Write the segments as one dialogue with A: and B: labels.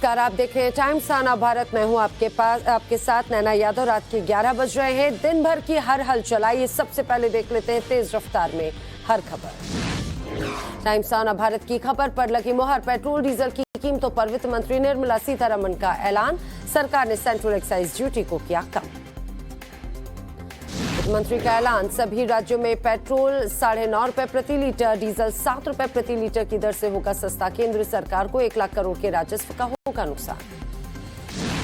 A: नमस्कार, आप देख रहे हैं टाइम्स ऑन भारत। मैं हूं आपके साथ नैना यादव। रात के 11 बज रहे हैं। दिन भर की हर हलचल, आइए सबसे पहले देख लेते हैं तेज रफ्तार में हर खबर। टाइम्स ऑन भारत की खबर पर लगी मुहर। पेट्रोल डीजल की कीमतों पर वित्त मंत्री निर्मला सीतारमण का ऐलान। सरकार ने सेंट्रल एक्साइज ड्यूटी को किया कम। मंत्री का ऐलान। सभी राज्यों में पेट्रोल 9.5 रुपए प्रति लीटर, डीजल 7 रुपए प्रति लीटर की दर से होगा सस्ता। केंद्र सरकार को 1 लाख करोड़ के राजस्व का होगा नुकसान।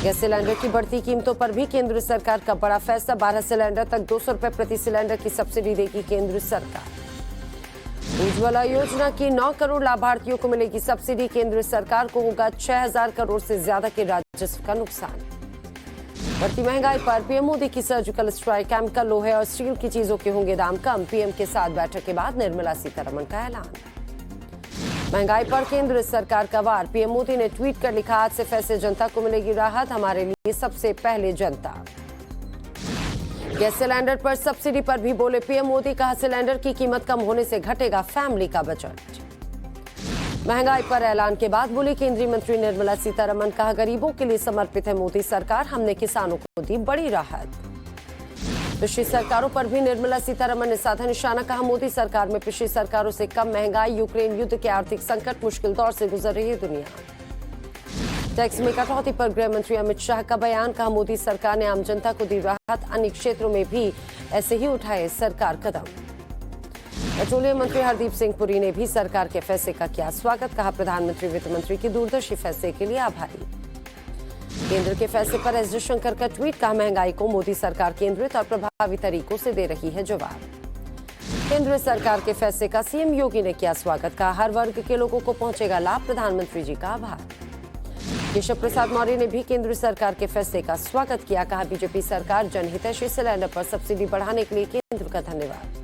A: गैस सिलेंडर की बढ़ती कीमतों पर भी केंद्र सरकार का बड़ा फैसला। 12 सिलेंडर तक 200 रुपए प्रति सिलेंडर की सब्सिडी देगी केंद्र सरकार। उज्ज्वला योजना की 9 करोड़ लाभार्थियों को मिलेगी सब्सिडी। केंद्र सरकार को होगा 6,000 करोड़ से ज्यादा के राजस्व का नुकसान। बढ़ती महंगाई पर पीएम मोदी की सर्जिकल स्ट्राइक। केमिकल, लोहे और स्टील की चीजों के होंगे दाम कम। पीएम के साथ बैठक के बाद निर्मला सीतारमण का ऐलान। महंगाई पर केंद्र सरकार का वार। पीएम मोदी ने ट्वीट कर लिखा, आज से फैसले जनता को मिलेगी राहत, हमारे लिए सबसे पहले जनता। गैस सिलेंडर पर सब्सिडी पर भी बोले पीएम मोदी। कहा, सिलेंडर की कीमत कम होने से घटेगा फैमिली का बजट। महंगाई पर ऐलान के बाद बोली केंद्रीय मंत्री निर्मला सीतारमण। कहा, गरीबों के लिए समर्पित है मोदी सरकार, हमने किसानों को दी बड़ी राहत। पिछली सरकारों पर भी निर्मला सीतारमण ने साधा निशाना। कहा, मोदी सरकार में पिछली सरकारों से कम महंगाई। यूक्रेन युद्ध के आर्थिक संकट, मुश्किल दौर से गुजर रही है दुनिया। टैक्स में कटौती पर गृह मंत्री अमित शाह का बयान। कहा, मोदी सरकार ने आम जनता को दी राहत, अन्य क्षेत्रों में भी ऐसे ही उठाए सरकार कदम। पेट्रोलियम मंत्री हरदीप सिंह पुरी ने भी सरकार के फैसले का किया स्वागत। कहा, प्रधानमंत्री वित्त मंत्री की दूरदर्शी फैसले के लिए आभारी। केंद्र के फैसले पर एस जयशंकर का ट्वीट। कहा, महंगाई को मोदी सरकार केंद्रित और प्रभावी तरीकों से दे रही है जवाब। केंद्र सरकार के फैसले का सीएम योगी ने किया स्वागत। कहा, हर वर्ग के लोगों को पहुंचेगा लाभ, प्रधानमंत्री जी का आभार। केशव प्रसाद मौर्य ने भी केंद्र सरकार के फैसले का स्वागत किया। कहा, बीजेपी सरकार जनहितैषी सिलेंडर पर सब्सिडी बढ़ाने के लिए केंद्र का धन्यवाद।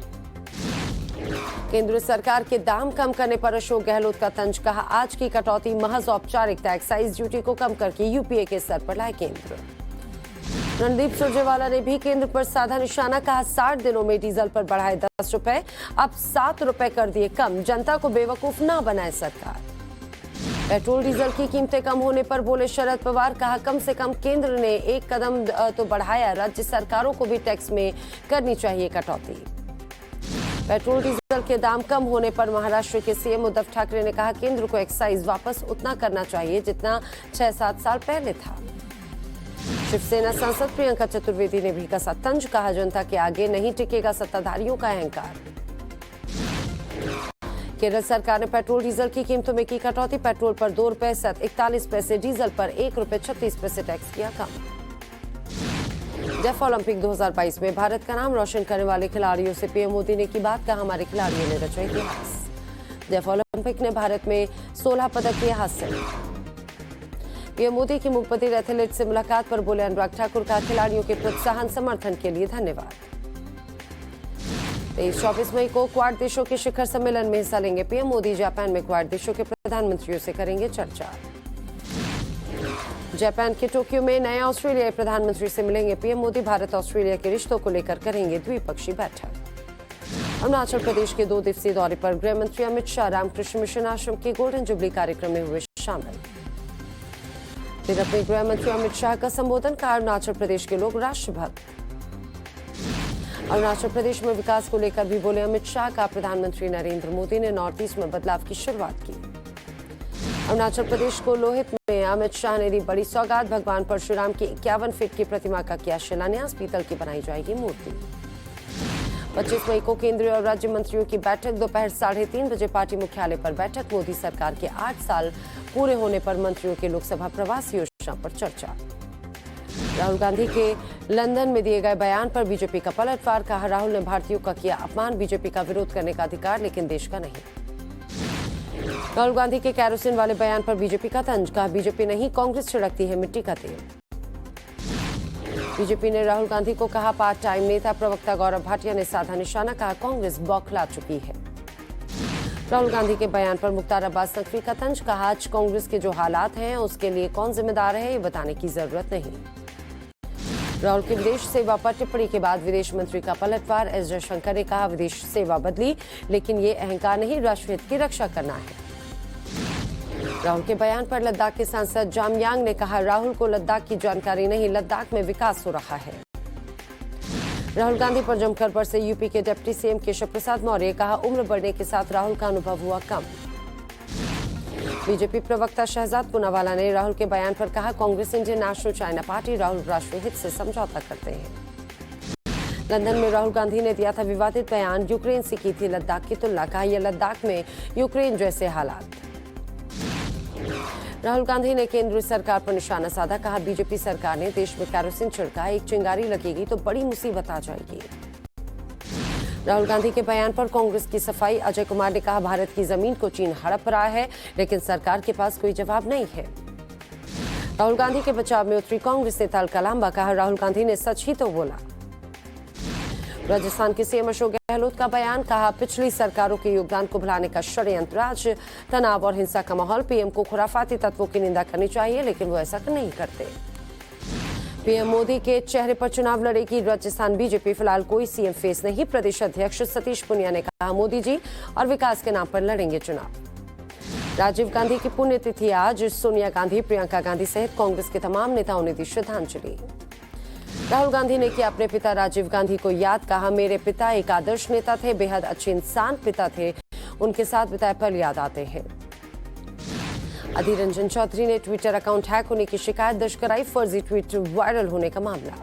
A: केंद्र सरकार के दाम कम करने पर अशोक गहलोत का तंज। कहा, आज की कटौती महज औपचारिकता, एक्साइज ड्यूटी को कम करके यूपीए के स्तर पर लाए केंद्र। रणदीप सुरजेवाला ने भी केंद्र पर साधा निशाना। कहा, 60 दिनों में डीजल पर बढ़ाए 10 रुपए, अब 7 रुपए कर दिए कम। जनता को बेवकूफ न बनाए सरकार। पेट्रोल डीजल की कीमतें कम होने पर बोले शरद पवार। कहा, कम से कम केंद्र ने एक कदम तो बढ़ाया, राज्य सरकारों को भी टैक्स में करनी चाहिए कटौती। पेट्रोल डीजल के दाम कम होने पर महाराष्ट्र के सीएम उद्धव ठाकरे ने कहा, केंद्र को एक्साइज वापस उतना करना चाहिए जितना 6-7 साल पहले था। शिवसेना सांसद प्रियंका चतुर्वेदी ने भी कसा तंज। कहा, जनता के आगे नहीं टिकेगा सत्ताधारियों का अहंकार। केरल सरकार ने पेट्रोल डीजल की कीमतों में की कटौती। पेट्रोल पर 2 रुपए 41 पैसे, डीजल पर 1 रुपए 36 पैसे टैक्स किया कम। डेफ ओलंपिक 2022 में भारत का नाम रोशन करने वाले खिलाड़ियों से पीएम मोदी ने की बात। कहा, हमारे खिलाड़ियों ने रचा इतिहास। डेफ ओलंपिक ने भारत में 16 पदक किए हासिल। पीएम मोदी की मुखबिर एथलीट से मुलाकात पर बोले अनुराग ठाकुर। का, खिलाड़ियों के प्रोत्साहन समर्थन के लिए धन्यवाद। 23-24 मई को क्वाड देशों के शिखर सम्मेलन में हिस्सा लेंगे पीएम मोदी। जापान में क्वाड देशों के प्रधानमंत्रियों से करेंगे चर्चा। जापान के टोक्यो में नए ऑस्ट्रेलियाई प्रधानमंत्री से मिलेंगे पीएम मोदी। भारत ऑस्ट्रेलिया के रिश्तों को लेकर करेंगे द्विपक्षीय बैठक। अरुणाचल प्रदेश के 2 दिवसीय दौरे पर गृह मंत्री अमित शाह रामकृष्ण मिशन आश्रम के गोल्डन जुबली कार्यक्रम में हुए शामिल। फिर अपने गृह मंत्री अमित शाह का संबोधन। कहा, अरुणाचल प्रदेश के लोग राष्ट्रभक्त। अरुणाचल प्रदेश में विकास को लेकर भी बोले अमित शाह। का, प्रधानमंत्री नरेंद्र मोदी ने नॉर्थ ईस्ट में बदलाव की शुरुआत की। अरुणाचल प्रदेश को लोहित में अमित शाह ने दी बड़ी सौगात। भगवान परशुराम की 51 फीट की प्रतिमा का किया शिलान्यास। पीतल की बनाई जाएगी मूर्ति। 25 मई को केंद्रीय और राज्य मंत्रियों की बैठक। दोपहर 3:30 बजे पार्टी मुख्यालय पर बैठक। मोदी सरकार के 8 साल पूरे होने पर मंत्रियों के लोकसभा प्रवास योजना पर चर्चा। राहुल गांधी के लंदन में दिए गए बयान पर बीजेपी का पलटवार। कहा, राहुल ने भारतीयों का किया अपमान। बीजेपी का विरोध करने का अधिकार, लेकिन देश का नहीं। राहुल गांधी के कैरोसिन वाले बयान पर बीजेपी का तंज। कहा, बीजेपी नहीं कांग्रेस छिड़कती है मिट्टी का तेल। बीजेपी ने राहुल गांधी को कहा पार्ट टाइम नेता। प्रवक्ता गौरव भाटिया ने साधा निशाना। कहा, कांग्रेस बौखला चुकी है। राहुल गांधी के बयान पर मुख्तार अब्बास नकवी का तंज। कहा, आज कांग्रेस के जो हालात हैं उसके लिए कौन जिम्मेदार है ये बताने की जरूरत नहीं। राहुल की विदेश सेवा पर टिप्पणी के बाद विदेश मंत्री का पलटवार। एस जयशंकर ने कहा, विदेश सेवा बदली, लेकिन ये अहंकार नहीं, राष्ट्रहित की रक्षा करना है। राहुल के बयान पर लद्दाख के सांसद जामयांग ने कहा, राहुल को लद्दाख की जानकारी नहीं, लद्दाख में विकास हो रहा है। राहुल गांधी पर जमकर बरसे यूपी के डिप्टी सीएम केशव प्रसाद मौर्य, कहा उम्र बढ़ने के साथ राहुल का अनुभव हुआ कम। बीजेपी प्रवक्ता शहजाद पूनावाला ने राहुल के बयान पर कहा, Congress Indian national China party Rahul राष्ट्रीय हित से समझौता करते हैं। लंदन में राहुल गांधी ने दिया था विवादित बयान, यूक्रेन से की थी लद्दाख की तुलना, कहा यह लद्दाख में यूक्रेन जैसे हालात। राहुल गांधी ने केंद्र सरकार पर निशाना साधा, कहा बीजेपी सरकार ने देश में कैरोसिन छिड़का, एक चिंगारी लगेगी तो बड़ी मुसीबत आ जाएगी। राहुल गांधी के बयान पर कांग्रेस की सफाई, अजय कुमार ने कहा भारत की जमीन को चीन हड़प रहा है, लेकिन सरकार के पास कोई जवाब नहीं है। राहुल गांधी के बचाव में उतरी कांग्रेस नेता अलका लांबा, कहा राहुल गांधी ने सच ही तो बोला। राजस्थान के सीएम अशोक गहलोत का बयान, कहा पिछली सरकारों के योगदान को भुलाने का षड्यंत्र, आज तनाव और हिंसा का माहौल, पीएम को खुराफाती तत्वों की निंदा करनी चाहिए, लेकिन वो ऐसा नहीं करते। पीएम मोदी के चेहरे पर चुनाव लड़ेगी राजस्थान बीजेपी, फिलहाल कोई सीएम फेस नहीं, प्रदेश अध्यक्ष सतीश पुनिया ने कहा मोदी जी और विकास के नाम पर लड़ेंगे चुनाव। राजीव गांधी की पुण्यतिथि आज, सोनिया गांधी, प्रियंका गांधी सहित कांग्रेस के तमाम नेताओं ने दी श्रद्धांजलि। राहुल गांधी ने किया अपने पिता राजीव गांधी को याद, कहा मेरे पिता एक आदर्श नेता थे, बेहद अच्छे इंसान पिता थे, उनके साथ बिताए पल याद आते हैं। अधीर रंजन चौधरी ने ट्विटर अकाउंट हैक होने की शिकायत दर्ज कराई, फर्जी ट्वीट वायरल होने का मामला।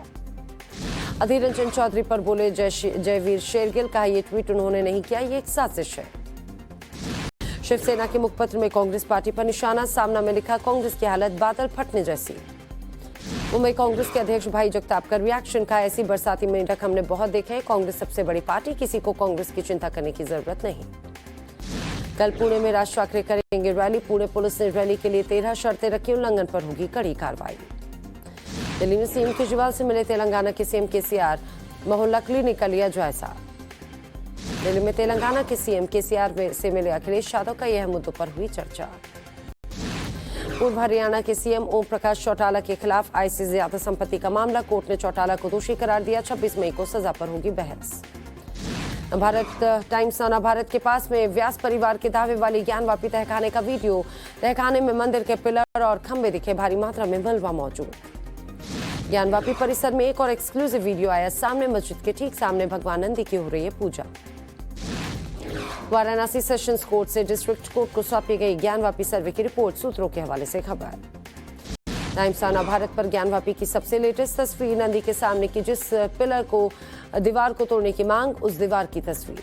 A: अधीर रंजन चौधरी पर बोले जयवीर शेरगिल, कहा यह ट्वीट उन्होंने नहीं किया, ये एक साजिश है। शिवसेना के मुखपत्र में कांग्रेस पार्टी पर निशाना, सामना में लिखा कांग्रेस की हालत बादल फटने जैसी। मुंबई कांग्रेस के अध्यक्ष भाई जगताप का रिएक्शन, का ऐसी बरसाती मेंढक हमने बहुत देखे हैं, कांग्रेस सबसे बड़ी पार्टी, किसी को कांग्रेस की चिंता करने की जरूरत नहीं। कल पुणे में राज ठाकरे करेंगे रैली, पुणे पुलिस ने रैली के लिए 13 शर्तें रखी, उल्लंघन पर होगी कड़ी कार्रवाई। दिल्ली में सीएम केजरीवाल से मिले तेलंगाना के सीएम केसीआर, मोहल्लाकली ने कर लिया जायजा। दिल्ली में तेलंगाना के सीएम केसीआर से मिले अखिलेश यादव, का यह मुद्दों पर हुई चर्चा। पूर्व हरियाणा के सीएम ओम प्रकाश चौटाला के खिलाफ आय से ज्यादा संपत्ति का मामला, कोर्ट ने चौटाला को दोषी करार दिया, 26 मई को सजा पर होगी बहस। भारत टाइम्स नाना भारत के पास में व्यास परिवार के दावे वाली ज्ञानवापी तहखाने का वीडियो, तहखाने में मंदिर के पिलर और खंबे दिखे, भारी मात्रा में मलबा मौजूद। ज्ञानवापी परिसर में एक और एक्सक्लूसिव वीडियो आया सामने, मस्जिद के ठीक सामने भगवान नंदी की हो रही है पूजा। वाराणसी सेशंस कोर्ट से डिस्ट्रिक्ट कोर्ट को सौंपी गई ज्ञानवापी सर्वे की रिपोर्ट, सूत्रों के हवाले से खबर। टाइम्स नाना भारत पर ज्ञानवापी की सबसे लेटेस्ट तस्वीर, नंदी के सामने की जिस पिलर को दीवार को तोड़ने की मांग, उस दीवार की तस्वीर।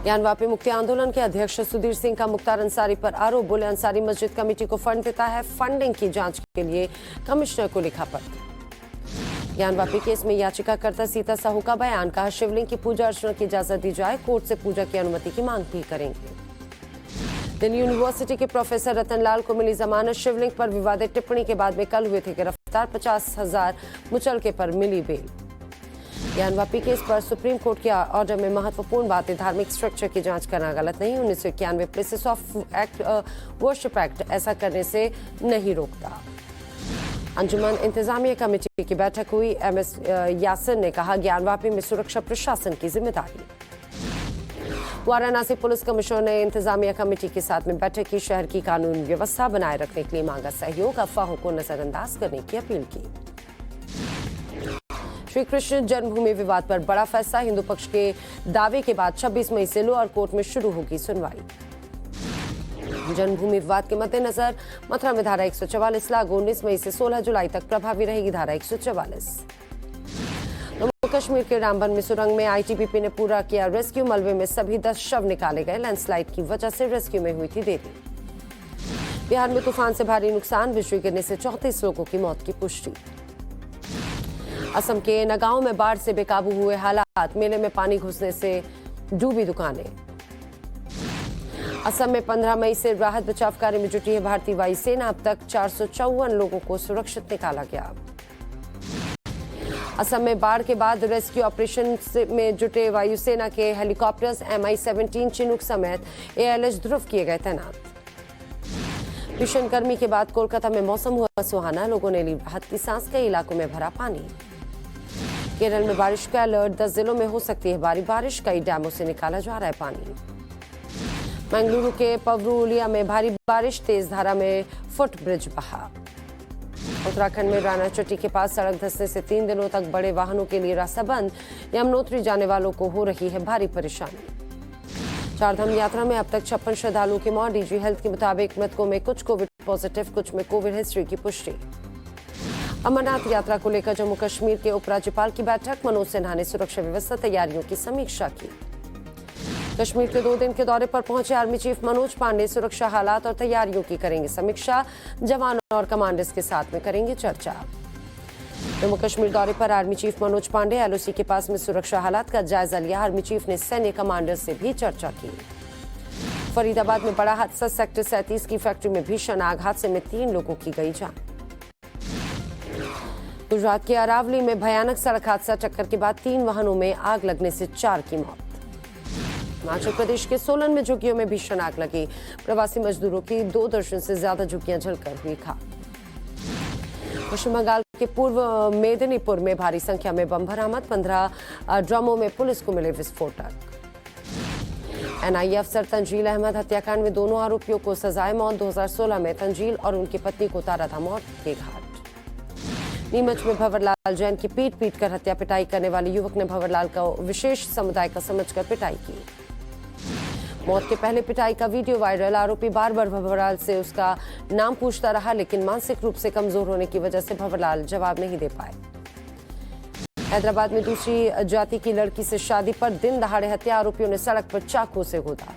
A: ज्ञानवापी मुक्ति आंदोलन के अध्यक्ष सुधीर सिंह का मुख्तार अंसारी पर आरोप, बोले अंसारी मस्जिद कमेटी को फंड देता है, फंडिंग की जांच के लिए कमिश्नर को लिखा पत्र। ज्ञानवापी केस में याचिकाकर्ता सीता साहू का बयान, कहा शिवलिंग की पूजा अर्चना की इजाजत दी जाए, कोर्ट से पूजा की अनुमति की मांग भी करेंगे। दिल्ली यूनिवर्सिटी के प्रोफेसर रतन लाल को मिली जमानत, शिवलिंग पर विवादित टिप्पणी के बाद में कल हुए थे गिरफ्तार, 50,000 मुचलके पर मिली बेल। ज्ञानवापी केस पर सुप्रीम कोर्ट के ऑर्डर में महत्वपूर्ण बातें, धार्मिक स्ट्रक्चर की जांच करना गलत नहीं, 1991 places of act worship act ऐसा करने से नहीं रोकता। अंजुमन इंतजामिया कमेटी की बैठक हुई, एमएस यासिन ने कहा ज्ञानवापी में सुरक्षा प्रशासन की जिम्मेदारी। वाराणसी पुलिस कमिश्नर ने इंतजामिया कमेटी के साथ में बैठक की, शहर की कानून व्यवस्था बनाए रखने के लिए मांगा सहयोग, अफवाहों को नजरअंदाज करने की अपील की। श्री कृष्ण जन्मभूमि विवाद पर बड़ा फैसला, हिंदू पक्ष के दावे के बाद 26 मई से लोअर कोर्ट में शुरू होगी सुनवाई। जन्मभूमि विवाद के मद्देनजर मथुरा में धारा 144 लागू, 19 मई से 16 जुलाई तक प्रभावी रहेगी धारा 144। जम्मू कश्मीर के रामबन में सुरंग में आईटीबीपी ने पूरा किया रेस्क्यू, मलबे में सभी 10 शव निकाले गए, लैंडस्लाइड की वजह से रेस्क्यू में हुई थी देरी। बिहार में तूफान से भारी नुकसान, बिजली गिरने से 34 लोगों की मौत की पुष्टि। असम के नगांव में बाढ़ से बेकाबू हुए हालात, मेले में पानी घुसने से डूबी दुकानें। असम में 15 मई से राहत बचाव कार्य में जुटी है भारतीय वायुसेना, अब तक 454 लोगों को सुरक्षित निकाला गया। असम में बाढ़ के बाद रेस्क्यू ऑपरेशन में जुटे वायुसेना के हेलीकॉप्टर्स Mi-17 चिनूक समेत ALH ध्रुव किए गए तैनात। भीषण गर्मी के बाद कोलकाता में मौसम हुआ सुहाना, लोगों ने ली राहत की सांस, कई इलाकों में भरा पानी। केरल में बारिश का अलर्ट, 10 जिलों में हो सकती है भारी बारिश, कई डैमों से निकाला जा रहा है पानी। मंगलुरु के पवरूलिया में भारी बारिश, तेज धारा में फुट ब्रिज बहा। उत्तराखंड में राना चट्टी के पास सड़क धंसने से 3 दिनों तक बड़े वाहनों के लिए रास्ता बंद। यमुनोत्तरी जाने वालों को हो रही है भारी परेशानी। चारधाम यात्रा में अब तक 56 श्रद्धालुओं की मौत। डीजी हेल्थ के मुताबिक मृतकों में कुछ कोविड पॉजिटिव, कुछ में कोविड हिस्ट्री की पुष्टि। अमरनाथ यात्रा को लेकर जम्मू कश्मीर के उपराज्यपाल की बैठक। मनोज सिन्हा ने सुरक्षा व्यवस्था तैयारियों की समीक्षा की। कश्मीर के 2 दिन के दौरे पर पहुंचे आर्मी चीफ मनोज पांडे सुरक्षा हालात और तैयारियों की करेंगे समीक्षा। जवानों और कमांडर्स के साथ में करेंगे चर्चा। जम्मू कश्मीर दौरे पर army chief Manoj Pande LOC के पास में सुरक्षा हालात का जायजा लिया। आर्मी चीफ ने सैन्य कमांडर से भी चर्चा की। फरीदाबाद में बड़ा हादसा, सेक्टर 37 की फैक्ट्री में भीषण आग, हादसे में 3 लोगों की गई जान। गुजरात के अरावली में भयानक सड़क हादसा, टक्कर के बाद 3 वाहनों में आग लगने से 4 की मौत। हिमाचल प्रदेश के सोलन में झुग्गियों में भीषण आग लगी। प्रवासी मजदूरों की 2 दर्जन से ज्यादा झुग्गियां जलकर हुई खाक। पश्चिम बंगाल के पूर्व मेदिनीपुर में भारी संख्या में बम बरामद, 15 ड्रमों में पुलिस को मिले विस्फोटक। एनआईए अफसर तंजील अहमद हत्याकांड में दोनों आरोपियों को सजाए मौत। 2016 में तंजील और उनकी पत्नी को उतारा था मौत के घाट। नीमच में भंवरलाल जैन की पीट पीट कर हत्या, पिटाई करने वाले युवक ने भंवरलाल को विशेष समुदाय का समझकर पिटाई की। मौत के पहले पिटाई का वीडियो वायरल। आरोपी बार बार भंवरलाल से उसका नाम पूछता रहा, लेकिन मानसिक रूप से कमजोर होने की वजह से भंवरलाल जवाब नहीं दे पाए। हैदराबाद में दूसरी जाति की लड़की से शादी पर दिन दहाड़े हत्या, आरोपियों ने सड़क पर चाकू से गोदा।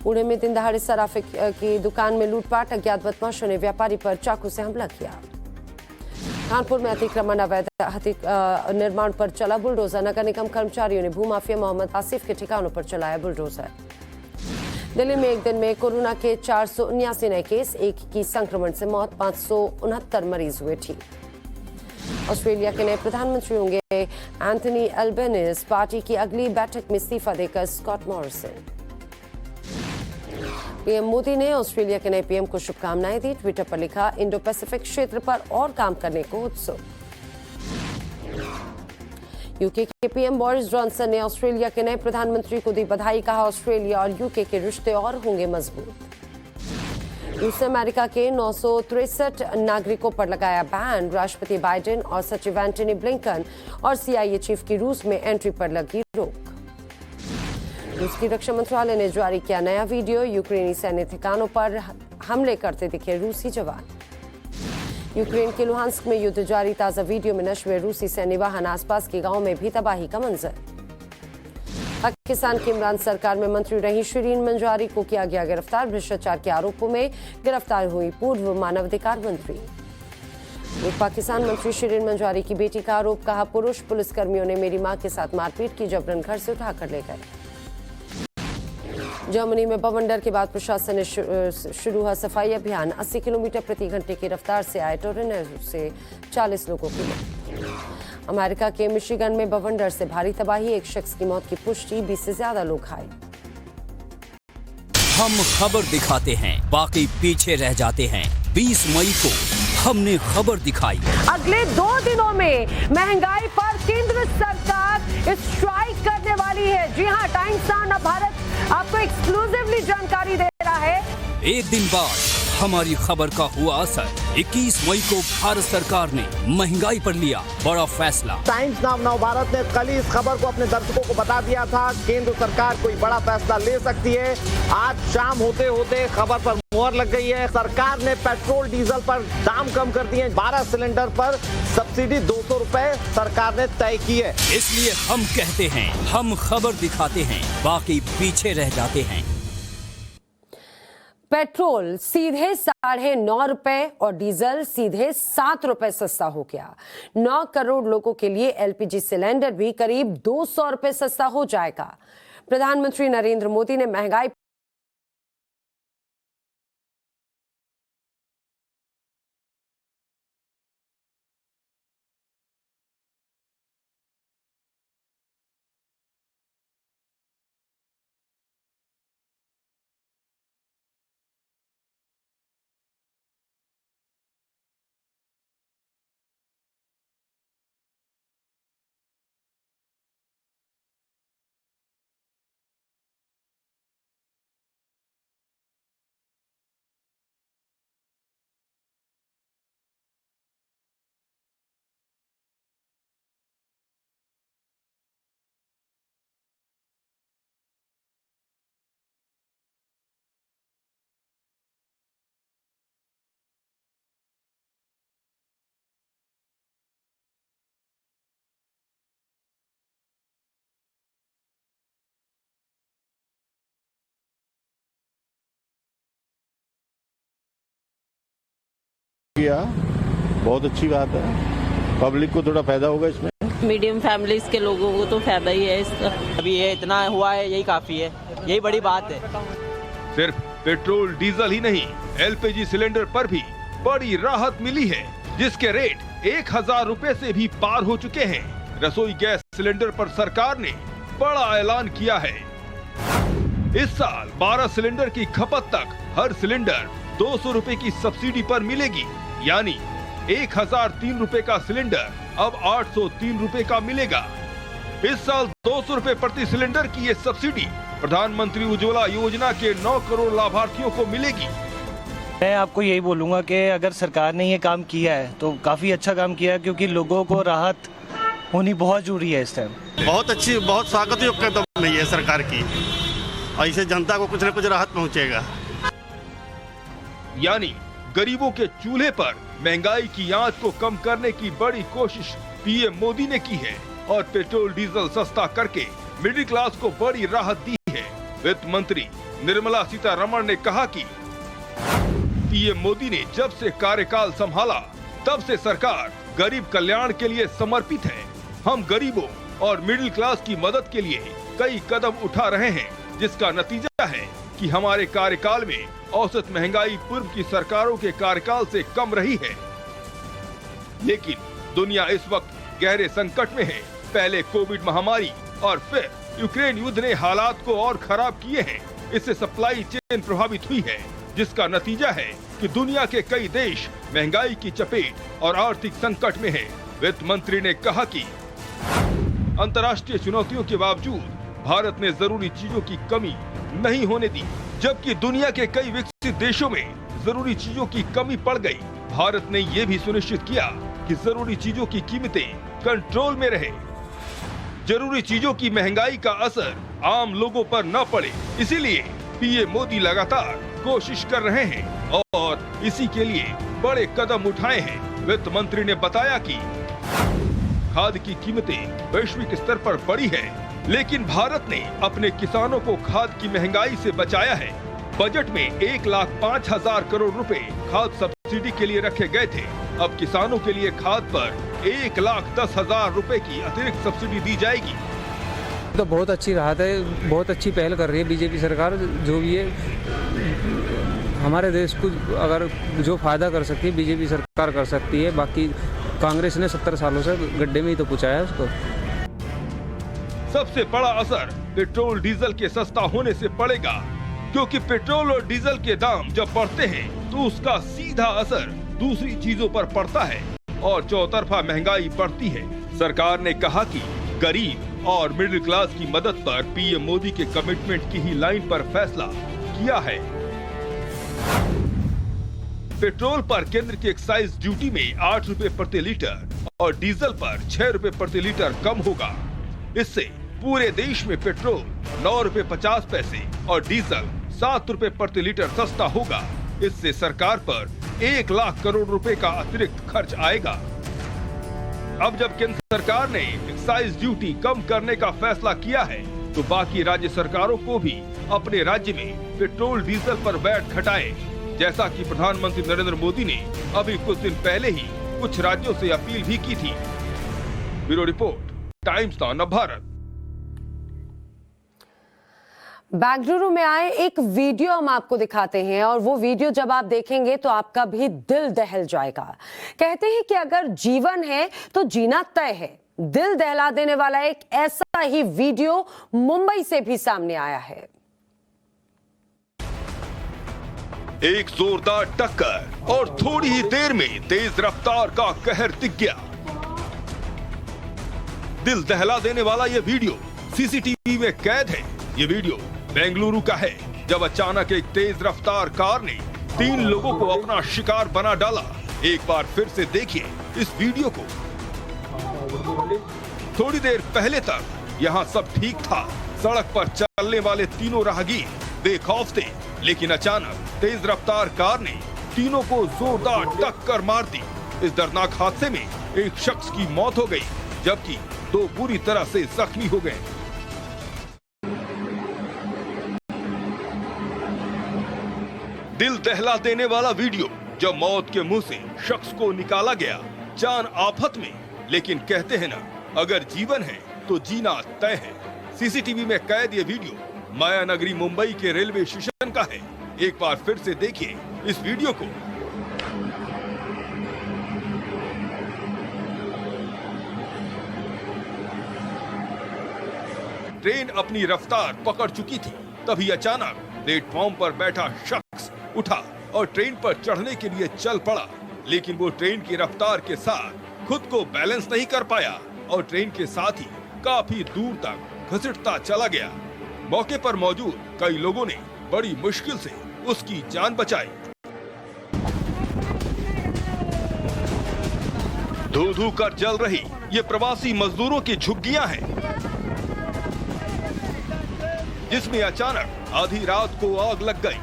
A: पुणे में दिन दहाड़े सराफे की दुकान में लूटपाट, अज्ञात बदमाशों ने व्यापारी पर चाकू से हमला किया। कानपुर में अतिक्रमण अवैध निर्माण पर चला बुलडोजर। नगर निगम कर्मचारियों ने भूमाफिया मोहम्मद आसिफ के ठिकानों पर चलाया बुलडोजर। दिल्ली में एक दिन में कोरोना के 479 नए केस, एक की संक्रमण से मौत, 569 मरीज हुए ठीक। ऑस्ट्रेलिया के नए प्रधानमंत्री होंगे एंथनी एल्बेनीज। पार्टी की अगली बैठक में इस्तीफा देकर स्कॉट मॉरिसन। पीएम मोदी ने ऑस्ट्रेलिया के नए पीएम को शुभकामनाएं दी। ट्विटर पर लिखा, इंडो पैसिफिक क्षेत्र पर और काम करने को उत्सुक। यूके के पीएम बोरिस जॉनसन ने ऑस्ट्रेलिया के नए प्रधानमंत्री को दी बधाई। कहा, ऑस्ट्रेलिया और यूके के रिश्ते और होंगे मजबूत। रूस ने अमेरिका के 963 नागरिकों पर लगाया बैन। राष्ट्रपति बाइडेन और सचिव एंटनी ब्लिंकन और सीआईए चीफ की रूस में एंट्री पर लगी रोक। रूस की रक्षा मंत्रालय ने जारी किया नया वीडियो। यूक्रेनी सैन्य ठिकानों पर हमले करते दिखे रूसी जवान। यूक्रेन के लुहांस्क में युद्ध जारी, ताजा वीडियो में नष्ट हुए रूसी सैन्य वाहन, आसपास के गांव में भी तबाही का मंजर। पाकिस्तान की इमरान सरकार में मंत्री रही शिरीन मंजारी को किया गया गिरफ्तार। भ्रष्टाचार के आरोपों में गिरफ्तार हुई पूर्व मानवाधिकार मंत्री। पूर्व पाकिस्तान मंत्री शिरीन मंजारी की बेटी का आरोप, कहा, पुरुष पुलिसकर्मियों ने मेरी मां के साथ मारपीट की, जबरन घर से उठाकर ले गए। जर्मनी में बवंडर के बाद प्रशासन ने शुरू हुआ सफाई अभियान। 80 किलोमीटर प्रति घंटे की रफ्तार से आए टोर्नेडो से 40 लोगों की मौत। अमेरिका के मिशिगन में बवंडर से भारी तबाही, एक शख्स की मौत की पुष्टि, 20 से ज्यादा लोग घायल।
B: हम खबर दिखाते हैं, बाकी पीछे रह जाते हैं। 20 मई को हमने खबर दिखाई।
A: अगले 2 दिनों में महंगाई पर केंद्र सरकार स्ट्राइक करने वाली है। जी हां, टाइम्स ऑफ भारत आपको एक्सक्लूसिवली जानकारी दे रहा है।
B: एक दिन बाद हमारी खबर का हुआ असर। 21 मई को भारत सरकार ने महंगाई पर लिया बड़ा फैसला।
C: टाइम्स नाउ भारत ने कल ही इस खबर को अपने दर्शकों को बता दिया था, केंद्र सरकार कोई बड़ा फैसला ले सकती है। आज शाम होते होते खबर पर मोहर लग गई है। सरकार ने पेट्रोल डीजल पर दाम कम कर दिए। 12 सिलेंडर पर सब्सिडी 200 रुपए सरकार ने तय की है।
B: इसलिए हम कहते हैं, हम खबर दिखाते हैं, बाकी पीछे रह जाते हैं।
A: पेट्रोल सीधे 9.5 रुपए और डीजल सीधे 7 रुपए सस्ता हो गया। 9 करोड़ लोगों के लिए एलपीजी सिलेंडर भी करीब 200 रुपए सस्ता हो जाएगा। प्रधानमंत्री नरेंद्र मोदी ने महंगाई
D: किया, बहुत अच्छी बात है। पब्लिक को थोड़ा फायदा होगा इसमें।
E: मीडियम फैमिलीज के लोगों को तो फायदा ही है इसका।
F: अभी ये इतना हुआ है, यही काफी है, यही बड़ी बात है।
G: सिर्फ पेट्रोल डीजल ही नहीं, एलपीजी सिलेंडर पर भी बड़ी राहत मिली है, जिसके रेट 1000 रुपए से भी पार हो चुके हैं। रसोई गैस सिलेंडर पर सरकार ने बड़ा ऐलान किया है। इस साल 12 सिलेंडर की खपत तक हर सिलेंडर 200 रुपए की सब्सिडी पर मिलेगी, यानी 1003 रुपए का सिलेंडर अब 803 रुपए का मिलेगा। इस साल 200 रुपए प्रति सिलेंडर की ये सब्सिडी प्रधानमंत्री उज्ज्वला योजना के 9 करोड़ लाभार्थियों को मिलेगी।
H: मैं आपको यही बोलूँगा कि अगर सरकार ने ये काम किया है तो काफ़ी अच्छा काम किया है, क्योंकि लोगों को राहत होनी बहुत जरूरी है इस टाइम।
I: बहुत अच्छी, बहुत स्वागत योग्य कदम है ये सरकार की, और इससे जनता को कुछ न कुछ राहत पहुँचेगा।
G: यानी गरीबों के चूल्हे पर महंगाई की आंच को कम करने की बड़ी कोशिश पीएम मोदी ने की है और पेट्रोल डीजल सस्ता करके मिडिल क्लास को बड़ी राहत दी है। वित्त मंत्री निर्मला सीतारमण ने कहा कि पीएम मोदी ने जब से कार्यकाल संभाला तब से सरकार गरीब कल्याण के लिए समर्पित है। हम गरीबों और मिडिल क्लास की मदद के लिए कई कदम उठा रहे हैं, जिसका नतीजा है कि हमारे कार्यकाल में औसत महंगाई पूर्व की सरकारों के कार्यकाल से कम रही है। लेकिन दुनिया इस वक्त गहरे संकट में है। पहले कोविड महामारी और फिर यूक्रेन युद्ध ने हालात को और खराब किए हैं। इससे सप्लाई चेन प्रभावित हुई है, जिसका नतीजा है कि दुनिया के कई देश महंगाई की चपेट और आर्थिक संकट में है। वित्त मंत्री ने कहा कि अंतर्राष्ट्रीय चुनौतियों के बावजूद भारत ने जरूरी चीजों की कमी नहीं होने दी, जबकि दुनिया के कई विकसित देशों में जरूरी चीजों की कमी पड़ गई। भारत ने ये भी सुनिश्चित किया कि जरूरी चीजों की कीमतें कंट्रोल में रहे, जरूरी चीजों की महंगाई का असर आम लोगों पर न पड़े। इसीलिए पीएम मोदी लगातार कोशिश कर रहे हैं और इसी के लिए बड़े कदम उठाए हैं। वित्त मंत्री ने बताया कि खाद की कीमतें वैश्विक स्तर पर बढ़ी है, लेकिन भारत ने अपने किसानों को खाद की महंगाई से बचाया है। बजट में 1,05,000 करोड़ रुपए खाद सब्सिडी के लिए रखे गए थे। अब किसानों के लिए खाद पर 1,10,000 रुपए की अतिरिक्त सब्सिडी दी जाएगी।
J: तो बहुत अच्छी राहत है, बहुत अच्छी पहल कर रही है बीजेपी सरकार। जो भी है हमारे देश को अगर जो फायदा कर सकती है बीजेपी सरकार कर सकती है। बाकी कांग्रेस ने 70 सालों से गड्ढे में ही तो पहुंचाया उसको।
G: सबसे बड़ा असर पेट्रोल डीजल के सस्ता होने से पड़ेगा, क्योंकि पेट्रोल और डीजल के दाम जब बढ़ते हैं तो उसका सीधा असर दूसरी चीजों पर पड़ता है और चौतरफा महंगाई बढ़ती है। सरकार ने कहा कि गरीब और मिडिल क्लास की मदद पर पीएम मोदी के कमिटमेंट की ही लाइन पर फैसला किया है। पेट्रोल पर केंद्र की एक्साइज ड्यूटी में 8 रुपए प्रति लीटर और डीजल पर 6 रुपए प्रति लीटर कम होगा। इससे पूरे देश में पेट्रोल 9 रुपए 50 पैसे और डीजल 7 रुपए प्रति लीटर सस्ता होगा। इससे सरकार पर 1 लाख करोड़ रुपए का अतिरिक्त खर्च आएगा। अब जब केंद्र सरकार ने एक्साइज ड्यूटी कम करने का फैसला किया है, तो बाकी राज्य सरकारों को भी अपने राज्य में पेट्रोल डीजल पर वैट घटाए, जैसा कि प्रधानमंत्री नरेंद्र मोदी ने अभी कुछ दिन पहले ही कुछ राज्यों से अपील भी की थी। Bureau report, times now Bharat.
A: Bengaluru में आए एक वीडियो हम आपको दिखाते हैं और वो वीडियो जब आप देखेंगे तो आपका भी दिल दहल जाएगा। कहते हैं कि अगर जीवन है तो जीना तय है। दिल दहला देने वाला एक ऐसा ही वीडियो मुंबई से भी सामने आया है।
G: एक जोरदार टक्कर और थोड़ी ही देर में तेज रफ्तार का कहर दिख गया। दिल दहला देने वाला यह वीडियो सीसीटीवी में कैद है। ये वीडियो बेंगलुरु का है, जब अचानक एक तेज रफ्तार कार ने 3 लोगों को अपना शिकार बना डाला। एक बार फिर से देखिए इस वीडियो को। थोड़ी देर पहले तक यहाँ सब ठीक था। सड़क पर चलने वाले तीनों राहगीर बेखौफ थे, लेकिन अचानक तेज रफ्तार कार ने तीनों को जोरदार टक्कर मार दी। इस दर्दनाक हादसे में एक शख्स की मौत हो गई, जबकि 2 बुरी तरह से जख्मी हो गए। दिल दहला देने वाला वीडियो जब मौत के मुंह से शख्स को निकाला गया जान आफत में। लेकिन कहते हैं ना, अगर जीवन है तो जीना तय है। सीसीटीवी में कैद ये वीडियो माया नगरी मुंबई के रेलवे स्टेशन का है। एक बार फिर से देखिए इस वीडियो को। ट्रेन अपनी रफ्तार पकड़ चुकी थी, तभी अचानक प्लेटफॉर्म पर बैठा शख्स उठा और ट्रेन पर चढ़ने के लिए चल पड़ा। लेकिन वो ट्रेन की रफ्तार के साथ खुद को बैलेंस नहीं कर पाया और ट्रेन के साथ ही काफी दूर तक घसीटता चला गया। मौके पर मौजूद कई लोगों ने बड़ी मुश्किल से उसकी जान बचाई। धू धू कर जल रही ये प्रवासी मजदूरों की झुग्गियां हैं, जिसमें अचानक आधी रात को आग लग गई।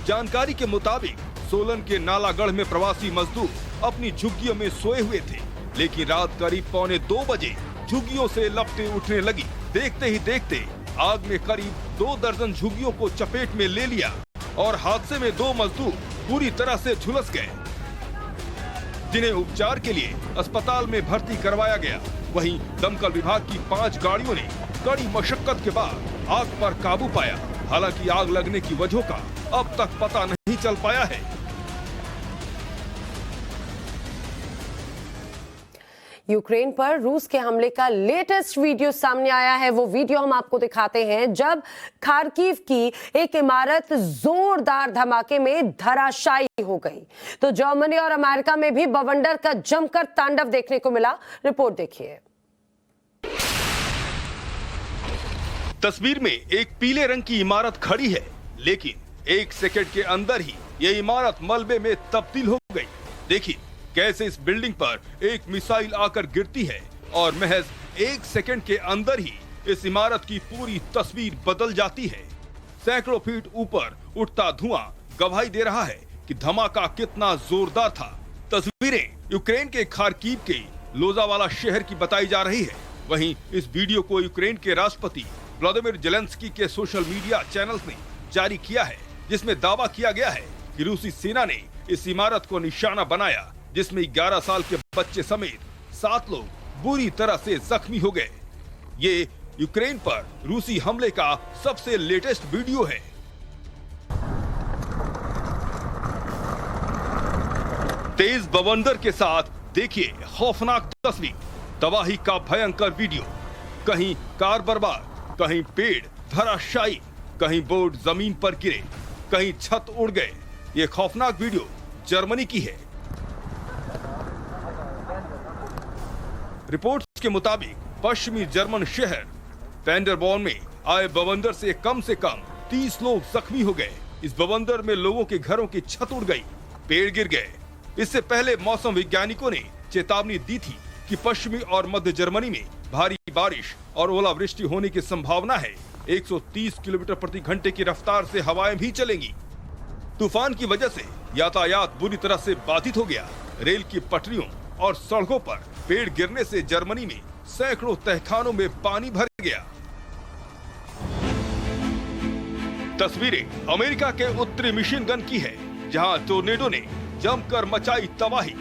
G: जानकारी के मुताबिक सोलन के नालागढ़ में प्रवासी मजदूर अपनी झुग्गियों में सोए हुए थे, लेकिन रात करीब 1:45 बजे झुग्गियों से लपटें उठने लगी। देखते ही देखते आग में करीब 2 दर्जन झुग्गियों को चपेट में ले लिया और हादसे में 2 मजदूर पूरी तरह से झुलस गए, जिन्हें उपचार के लिए अस्पताल में भर्ती करवाया गया। वहीं दमकल विभाग की 5 गाड़ियों ने कड़ी मशक्कत के बाद आग पर काबू पाया। हालांकि आग लगने की वजह का अब तक पता नहीं चल पाया है।
A: यूक्रेन पर रूस के हमले का लेटेस्ट वीडियो सामने आया है। वो वीडियो हम आपको दिखाते हैं जब खार्किव की एक इमारत जोरदार धमाके में धराशायी हो गई। तो जर्मनी और अमेरिका में भी बवंडर का जमकर तांडव देखने को मिला। रिपोर्ट देखिए।
G: तस्वीर में एक पीले रंग की इमारत खड़ी है, लेकिन 1 सेकंड के अंदर ही ये इमारत मलबे में तब्दील हो गई। देखिए कैसे इस बिल्डिंग पर एक मिसाइल आकर गिरती है और महज 1 सेकंड के अंदर ही इस इमारत की पूरी तस्वीर बदल जाती है। सैकड़ों फीट ऊपर उठता धुआं गवाही दे रहा है कि धमाका कितना जोरदार था। तस्वीरें यूक्रेन के खार्किव के लोजावाला शहर की बताई जा रही है। वहीं इस वीडियो को यूक्रेन के राष्ट्रपति व्लादिमीर ज़ेलेंस्की के सोशल मीडिया चैनल्स ने जारी किया है, जिसमें दावा किया गया है कि रूसी सेना ने इस इमारत को निशाना बनाया, जिसमें 11 साल के बच्चे समेत 7 लोग बुरी तरह से जख्मी हो गए। ये यूक्रेन पर रूसी हमले का सबसे लेटेस्ट वीडियो है। तेज बवंडर के साथ देखिए खौफनाक तस्वीर, तबाही का भयंकर वीडियो। कहीं कार बर्बाद, कहीं पेड़ धराशायी, कहीं बोर्ड जमीन पर गिरे, कहीं छत उड़ गए। ये खौफनाक वीडियो जर्मनी की है। रिपोर्ट्स के मुताबिक पश्चिमी जर्मन शहर पेंडरबॉर्न में आए बवंडर से कम 30 लोग जख्मी हो गए। इस बवंडर में लोगों के घरों की छत उड़ गई, पेड़ गिर गए। इससे पहले मौसम वैज्ञानिकों ने चेतावनी दी थी कि पश्चिमी और मध्य जर्मनी में भारी बारिश और ओलावृष्टि होने की संभावना है। 130 किलोमीटर प्रति घंटे की रफ्तार से हवाएं भी चलेंगी। तूफान की वजह से यातायात बुरी तरह से बाधित हो गया। रेल की पटरियों और सड़कों पर पेड़ गिरने से जर्मनी में सैकड़ों तहखानों में पानी भर गया। तस्वीरें अमेरिका के उत्तरी मिशिगन की है, जहां टोर्नेडो ने जमकर मचाई तबाही।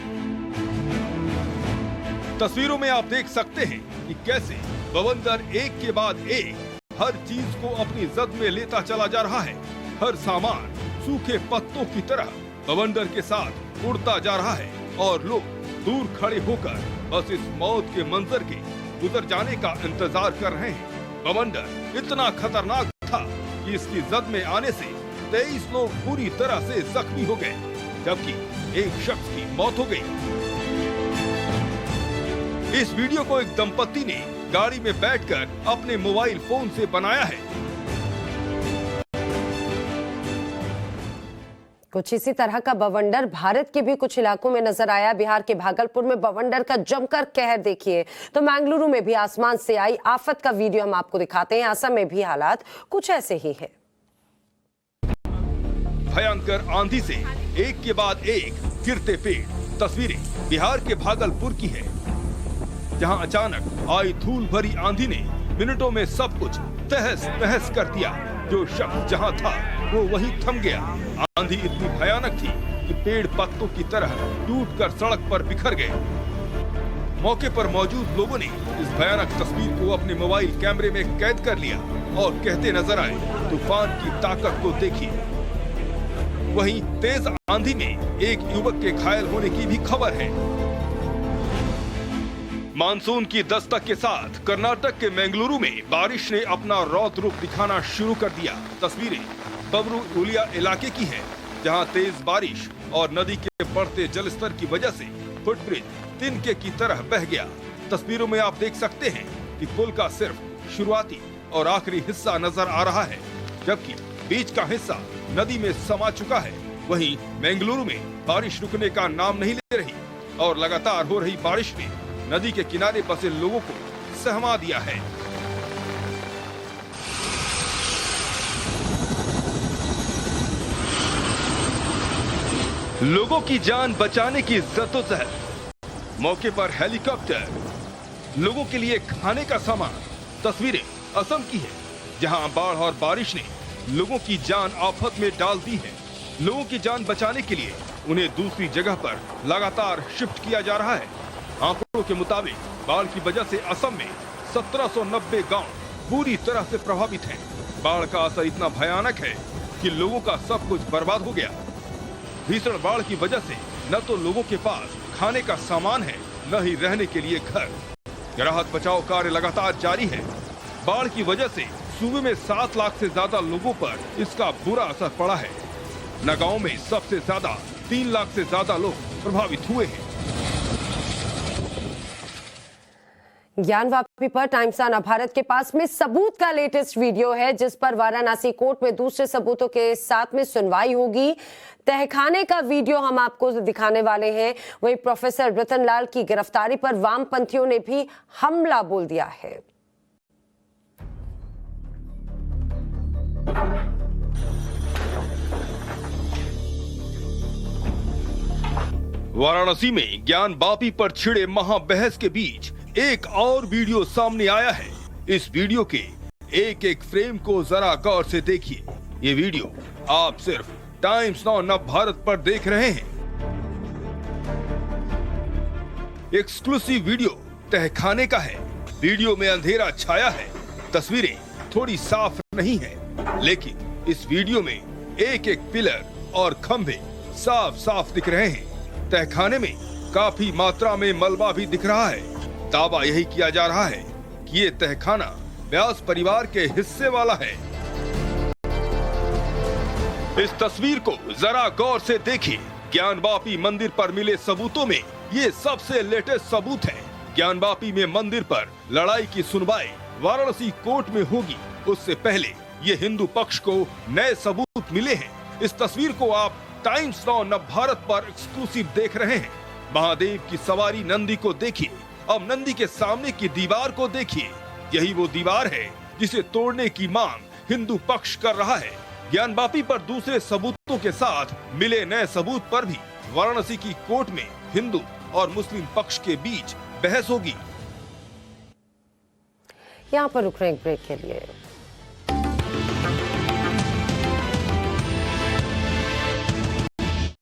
G: तस्वीरों में आप देख सकते हैं कि कैसे बवंडर एक के बाद एक हर चीज को अपनी जद में लेता चला जा रहा है। हर सामान सूखे पत्तों की तरह बवंडर के साथ उड़ता जा रहा है और लोग दूर खड़े होकर बस इस मौत के मंजर के गुजर जाने का इंतजार कर रहे हैं। बवंडर इतना खतरनाक था कि इसकी जद में आने से 23 लोग पूरी तरह से जख्मी हो गए, जबकि एक शख्स की मौत हो गई। इस वीडियो को एक दंपति ने गाड़ी में बैठकर अपने मोबाइल फोन से बनाया है।
A: कुछ इसी तरह का बवंडर भारत के भी कुछ इलाकों में नजर आया। बिहार के भागलपुर में बवंडर का जमकर कहर देखिए। तो मंगलुरु में भी आसमान से आई आफत का वीडियो हम आपको दिखाते हैं। असम में भी हालात कुछ ऐसे ही है।
G: भयंकर आंधी से एक के बाद एक गिरते पेड़। तस्वीरें बिहार के भागलपुर की है, जहां अचानक आई धूल भरी आंधी ने मिनटों में सब कुछ तहस नहस कर दिया। जो शख्स जहां था वो वहीं थम गया। आंधी इतनी भयानक थी कि पेड़ पत्तों की तरह टूटकर सड़क पर बिखर गए। मौके पर मौजूद लोगों ने इस भयानक तस्वीर को अपने मोबाइल कैमरे में कैद कर लिया और कहते नजर आए, तूफान की ताकत को देखिए। वहीं तेज आंधी में एक युवक के घायल होने की भी खबर है। मानसून की दस्तक के साथ कर्नाटक के मंगलुरु में बारिश ने अपना रौद्र रूप दिखाना शुरू कर दिया। तस्वीरें बबरूलिया इलाके की हैं, जहां तेज बारिश और नदी के बढ़ते जलस्तर की वजह से फुटब्रिज तिनके की तरह बह गया। तस्वीरों में आप देख सकते हैं कि पुल का सिर्फ शुरुआती और आखिरी हिस्सा नजर आ रहा है, जबकि बीच का हिस्सा नदी में समा चुका है। वहीं मंगलुरु में बारिश रुकने का नाम नहीं ले रही और लगातार हो रही बारिश ने नदी के किनारे बसे लोगों को सहमा दिया है। लोगों की जान बचाने की जद्दोजहद। मौके पर हेलीकॉप्टर, लोगों के लिए खाने का सामान। तस्वीरें असम की है, जहां बाढ़ और बारिश ने लोगों की जान आफत में डाल दी है। लोगों की जान बचाने के लिए उन्हें दूसरी जगह पर लगातार शिफ्ट किया जा रहा है। आंकड़ों के मुताबिक बाढ़ की वजह से असम में 1790 गांव पूरी तरह से प्रभावित हैं। बाढ़ का असर इतना भयानक है कि लोगों का सब कुछ बर्बाद हो गया। भीषण बाढ़ की वजह से न तो लोगों के पास खाने का सामान है, न ही रहने के लिए घर। राहत बचाव कार्य लगातार जारी है। बाढ़ की वजह से सूबे में 7 लाख से ज्यादा लोगों पर इसका बुरा असर पड़ा है। नगांव में सबसे ज्यादा 3 लाख से ज्यादा लोग प्रभावित हुए हैं।
A: ज्ञान वापी पर टाइम्स ऑफ भारत के पास में सबूत का लेटेस्ट वीडियो है, जिस पर वाराणसी कोर्ट में दूसरे सबूतों के साथ में सुनवाई होगी। तहखाने का वीडियो हम आपको दिखाने वाले हैं। वहीं प्रोफेसर रतनलाल की गिरफ्तारी पर वामपंथियों ने भी हमला बोल दिया है।
G: वाराणसी में ज्ञान वापी पर छिड़े महाबहस के बीच एक और वीडियो सामने आया है। इस वीडियो के एक एक फ्रेम को जरा गौर से देखिए। ये वीडियो आप सिर्फ टाइम्स नाउ नव भारत पर देख रहे हैं। एक्सक्लूसिव वीडियो तहखाने का है। वीडियो में अंधेरा छाया है, तस्वीरें थोड़ी साफ नहीं है, लेकिन इस वीडियो में एक एक पिलर और खंभे साफ साफ दिख रहे हैं। तहखाने में काफी मात्रा में मलबा भी दिख रहा है। दावा यही किया जा रहा है कि ये तहखाना व्यास परिवार के हिस्से वाला है। इस तस्वीर को जरा गौर से देखिए। ज्ञान वापी मंदिर पर मिले सबूतों में ये सबसे लेटेस्ट सबूत है। ज्ञान वापी में मंदिर पर लड़ाई की सुनवाई वाराणसी कोर्ट में होगी, उससे पहले ये हिंदू पक्ष को नए सबूत मिले हैं। इस तस्वीर को आप टाइम्स नाउ नव भारत पर एक्सक्लूसिव देख रहे हैं। महादेव की सवारी नंदी को देखिए। अब नंदी के सामने की दीवार को देखिए। यही वो दीवार है जिसे तोड़ने की मांग हिंदू पक्ष कर रहा है। ज्ञान वापी पर दूसरे सबूतों के साथ मिले नए सबूत पर भी वाराणसी की कोर्ट में हिंदू और मुस्लिम पक्ष के बीच बहस होगी।
A: यहाँ पर रुक रहे हैं ब्रेक के लिए।